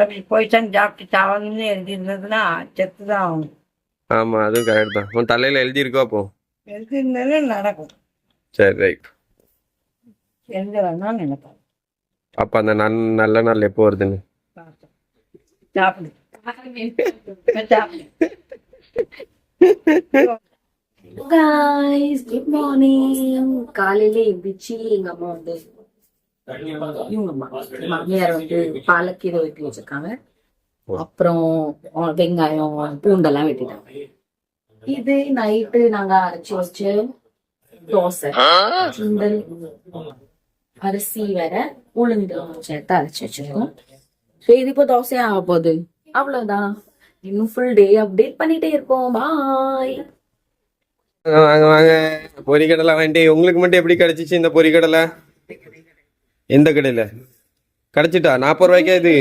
அப்படி போய்தான் சாப்பிட்டு சாவணும்னு எழுதியிருந்ததுன்னா செத்து தான் ஆகணும். ஆமா அதுவும் கரெக்ட் தான். உன் தலையில எழுதி இருக்கோ அப்போ? எழுதியிருந்தது நடக்கும். சரி ரைட். எழுத வேணாம் நினைப்பேன். அப்ப அந்த நல்ல நாள் எப்போ வருதுன்னு சாப்பிடு சாப்பிடு. guys good morning. காலையில எந்திரிச்சு எங்க அம்மா வந்து இவங்க மாமியார் வந்து பாலக்கீரை வெட்டி வச்சிருக்காங்க. அப்புறம் வெங்காயம் பூண்டெல்லாம் வெட்டிட்டாங்க. இது நைட்டு நாங்க அரைச்சி வச்சு தோசை சுண்டல் அரிசி வேற உளுந்து சேர்த்து அரைச்சி வச்சிருக்கோம். இது இப்போ தோசையா ஆக போகுது. அவ்வளவுதான். இன்னும் ஃபுல் டே அப்டேட் பண்ணிட்டே இருப்போம். பாய். வாங்க வாங்க பொரிக்கடலை வாங்கிட்டு. உங்களுக்கு மட்டும் எப்படி கிடைச்சிச்சு இந்த பொரிக்கடலை? எந்த கடையில கிடைச்சிட்டா? 40 ரூபாய்க்கா இது?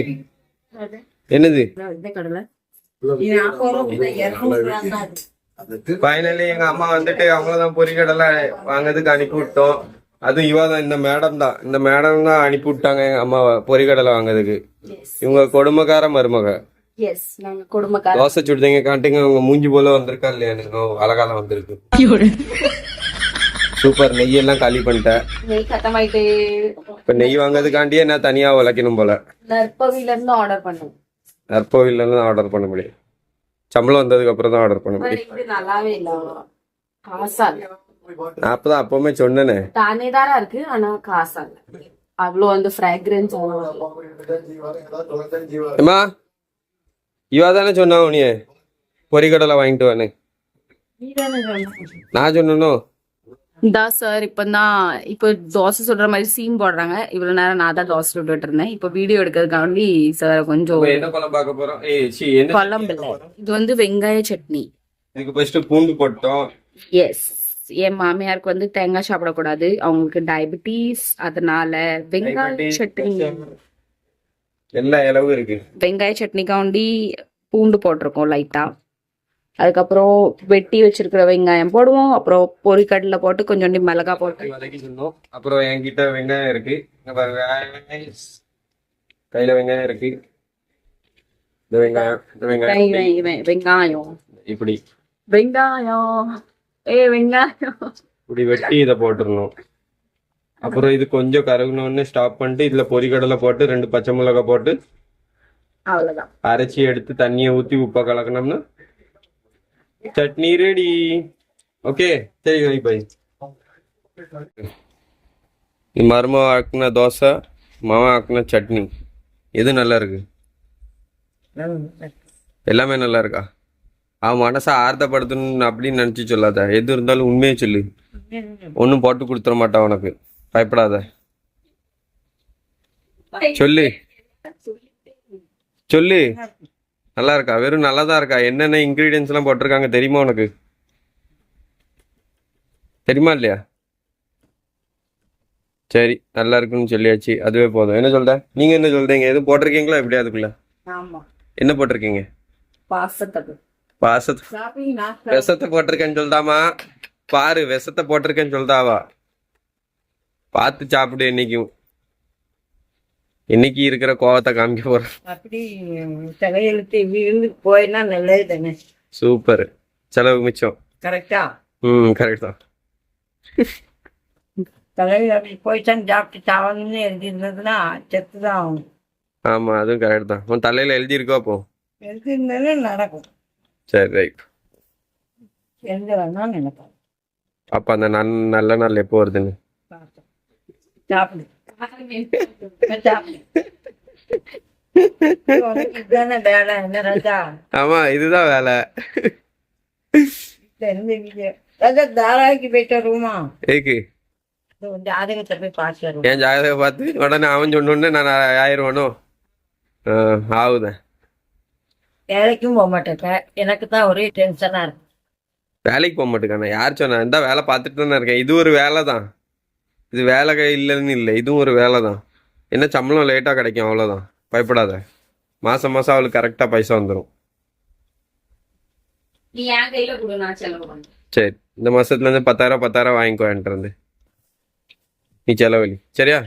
என்னது? ஃபைனலி எங்க அம்மா வந்துட்டு அவங்களதான் பொரிக்கடலை வாங்கிறதுக்கு அனுப்பி விட்டோம். அதுவும் இவாதான் இந்த மேடம் தான் அனுப்பி விட்டாங்க எங்க அம்மாவை பொரிக்கடலை வாங்கிறதுக்கு. இவங்க கொடுமைக்கார மருமக. தோசை சுடுதீங்க காட்டுங்க. உங்க மூஞ்சி போல வந்திருக்கா இல்லையா? எனக்கு அழகாதான் வந்திருக்கு. சூப்பர். நெய்யெல்லாம் காலி பண்ணிட்டேன். இப்ப நெய் வாங்குறதுக்காண்டியே நான் தனியா உழைக்கணும் போல. நற்பவில இருந்து ஆர்டர் பண்ண முடியும். சம்பளம் வந்ததுக்கு அப்புறம் தான் ஆர்டர் பண்ண முடியும். நான் அப்பதான் அப்பவுமே சொன்னேனே தானேதாரா இருக்கு. ஆனா காசா அவ்வளோ வந்து ஃப்ராக்ரன்ஸ். அம்மா இவா தானே சொன்னா உனிய பொரிக்கடலை வாங்கிட்டு வானே? நான் சொன்னோ தான் சார். இப்போ தோசை சுடுற மாதிரி சீன் போடுறாங்க. இவ்வளவு நேரம் நான் தான் தோசை சுட்டுட்டு இருந்தேன். இப்போ வீடியோ எடுக்கிறதுக்காண்டி சார் கொஞ்சம் என்ன குழம்பு பார்க்க போறோம்? குழம்பு இல்லை, இது வந்து வெங்காய சட்னி. இதுக்கு ஃபர்ஸ்ட் பூண்டு போட்டோம். எஸ், என் மாமியாருக்கு வந்து தேங்காய் சாப்பிடக்கூடாது, அவங்களுக்கு டயபிட்டிஸ். அதனால வெங்காய சட்னி, எல்லா அளவும் இருக்கு. வெங்காய சட்னிக்காண்டி பூண்டு போட்டிருக்கோம் லைட்டா. அதுக்கப்புறம் வெட்டி வச்சிருக்கிற வெங்காயம் போடுவோம். அப்புறம் பொரிக்கடலை போட்டு கொஞ்சோண்டி மிளகா போட்டு வதக்கி சொன்னோம். அப்புறம் என்கிட்ட வெங்காயம் இருக்கு. கையில வெங்காயம் இருக்கு. இந்த வெங்காயம் வெங்காயம் இப்படி வெங்காயம் இப்படி வெட்டி இதை போட்டுடணும். அப்புறம் இது கொஞ்சம் கருகுனோடனே ஸ்டாப் பண்ணிட்டு இதுல பொரிக்கடலை போட்டு 2 பச்சை மிளகாய் போட்டு அவ்வளவுதான் அரைச்சி எடுத்து தண்ணியை ஊத்தி உப்பை கலக்கணும்னா சட்னி ரெடி. ஓகே சரி பை. மரும ஆக்குன தோசை, மாமா ஆக்குன சட்னி, எது நல்லா இருக்கு? எல்லாமே நல்லா இருக்கா? அவன் மனசை ஆர்த்தப்படுத்தணும் அப்படின்னு நினைச்சு சொல்லாத. எது இருந்தாலும் உண்மையே சொல்லு. ஒன்னும் போட்டு கொடுத்துட மாட்டான் உனக்கு, பயப்படாத. சொல்லு சொல்லு. நல்லா இருக்கா? வெறும் நல்லாதான் இருக்கா? என்னென்ன இன்கிரீடியன்ஸ் எல்லாம் போட்டிருக்காங்க தெரியுமா உனக்கு? தெரியுமா இல்லையா? சரி நல்லா இருக்குன்னு சொல்லியாச்சு, அதுவே போதும். என்ன சொல்ற? நீங்க என்ன சொல்றீங்க? எதுவும் போட்டிருக்கீங்களா எப்படி அதுக்குள்ள? என்ன போட்டிருக்கீங்க? விஷத்தை போட்டிருக்கேன்னு சொல்தாமா? பாரு விஷத்தை போட்டிருக்கேன்னு சொல்தாவா? பார்த்து சாப்பிடு. இன்னைக்கு இருக்கிற கோவத்தை காமிக்க போறேன். அப்படி தலையெழுத்து இருந்து போயினா நல்லது தானே. சூப்பர். செலவு மிச்சம். கரெக்டா? கரெக்ட் தான். தலையில் அப்படி போய்தான் சாப்பிட்டு சாவணும்னு எழுதியிருந்ததுன்னா செத்து தான் ஆகணும். ஆமா அதுவும் கரெக்ட் தான். உன் தலையில எழுதி இருக்கோ அப்போ? எழுதியிருந்தது நடக்கும். சரி ரைட். எழுத வேணாம் நினைப்பேன். அப்ப அந்த நல்ல நாள் எப்போ வருதுன்னு சாப்பிடு இதுதானே வேலை. என்ன ராஜா? ஆமா இதுதான் வேலை. ராஜா தாராவிக்கு போயிட்டு வருமா? ஏக்கு ஜாதகத்தை போய் பார்த்து வருவோம். என் ஜாதகத்தை பார்த்து உடனே அவன் சொன்னோடனே நான் ஆயிடுவானோ? ஆகுதேன். வேலைக்கும் போக மாட்டேன். எனக்கு தான் ஒரே டென்ஷனா இருக்கு. வேலைக்கு போக மாட்டேங்கானே? யார் சொன்னா? இந்த வேலை பார்த்துட்டு தானே இருக்கேன். இது ஒரு வேலை தான். இது வேலை இல்லைன்னு இல்லை, இதுவும் ஒரு வேலை தான். என்ன சம்பளம் லேட்டாக கிடைக்கும், அவ்வளோதான். பயப்படாத. மாதம் அவளுக்கு கரெக்டாக பைசா வந்துடும். சரி இந்த மாதத்துலேருந்து 10,000 வாங்கிக்கோ என்கிட்ட இருந்து. நீ செலவழி சரியா?